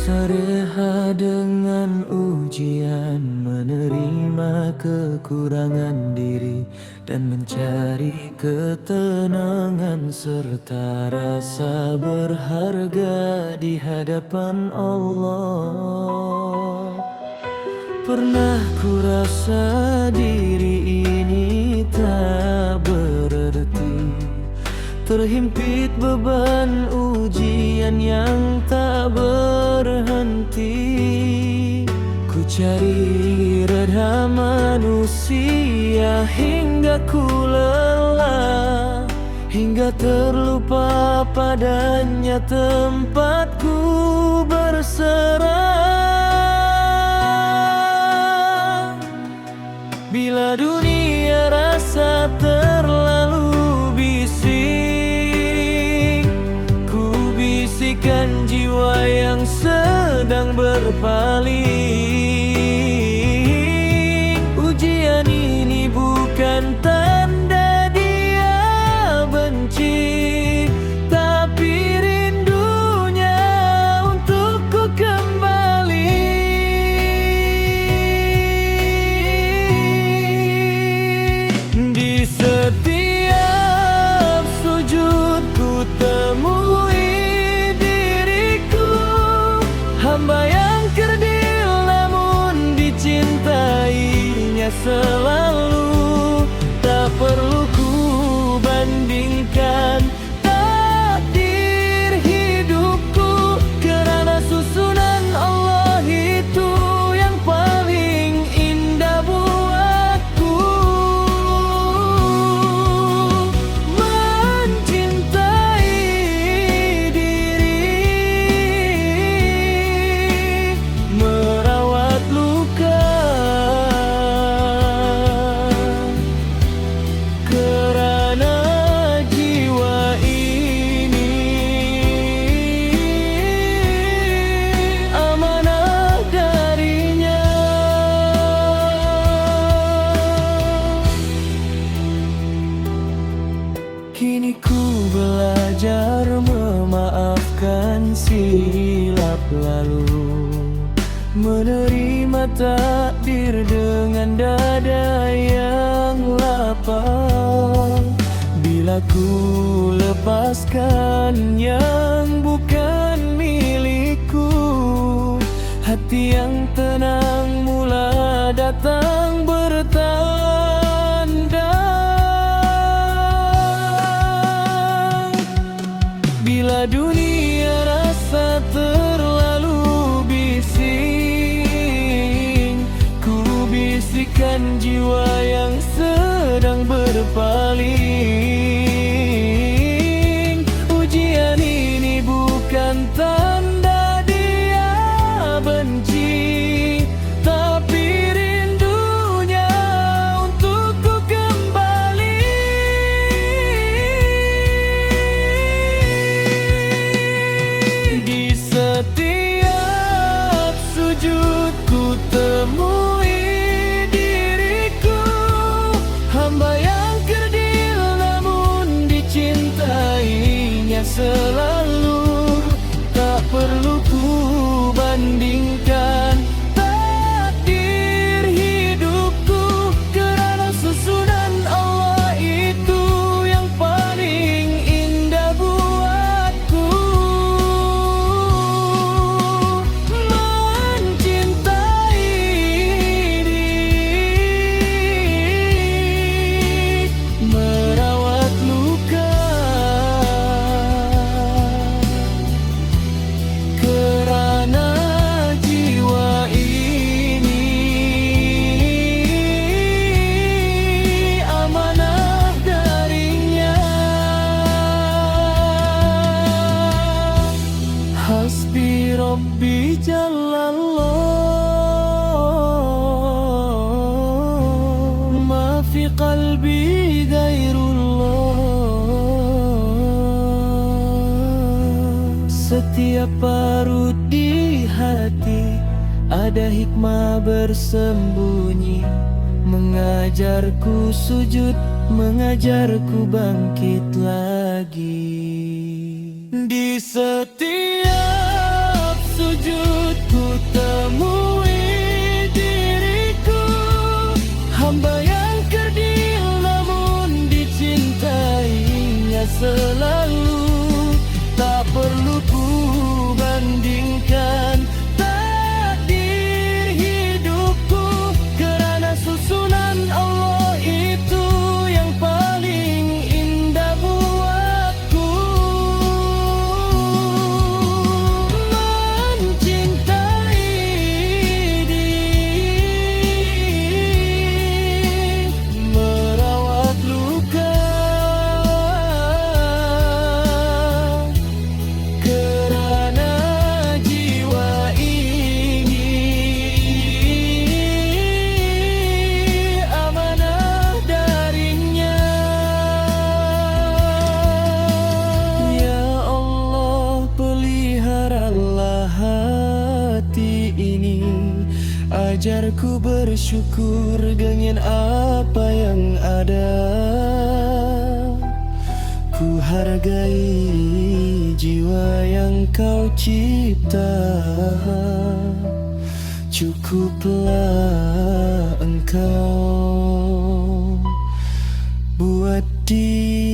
Berusaha dengan ujian, menerima kekurangan diri dan mencari ketenangan serta rasa berharga di hadapan Allah. Pernah ku rasa diri ini tak berarti, terhimpit beban ujian yang tak berhenti. Ku cari reda manusia hingga ku lelah, hingga terlupa padanya tempatku berserah. Bila dunia rasa terlalu bising, ku bisikan jiwa yang sedang berpaling. Ujian ini bukan tanda dia benci, tapi rindunya untukku kembali. Di setiap sujud ku temui diriku, hamba yang kerdil namun dicintainya selalu. Tak perlu ku bandingkan takdir hidupku, kerana susunan Allah itu yang paling indah buatku. Mencintai diri, merawat luka, kerana jiwa ini amanah darinya. Kini ku belajar memaafkan silap lalu, menerima takdir dengan dada yang lapang. Bila ku lepaskan yang bukan milikku, hati yang tenang mula datang bertanda. Bila dunia rasa terlalu bising, ku bisikan jiwa yang sedang berpaling. Ujian ini bukan tanda dia benci, tapi rindunya untukku kembali. Di setiap sujud ku temui diriku, hamba yang kerdil namun dicintainya selalu. Tak perlu ku bandingkan takdir hidupku, kerana susunan Allah itu yang paling indah buatku. Mencintai diri, merawat luka, kerana jiwa ini amanah darinya. Hasbi Rabbi Jalallah, ma fi qalbi ghairullah. Setiap parut di hati ada hikmah bersembunyi, mengajarku sujud, mengajarku bangkit lagi. Di setiap sujud Ajarku bersyukur dengan apa yang ada. Ku hargai jiwa yang kau cipta. Cukuplah engkau buat dia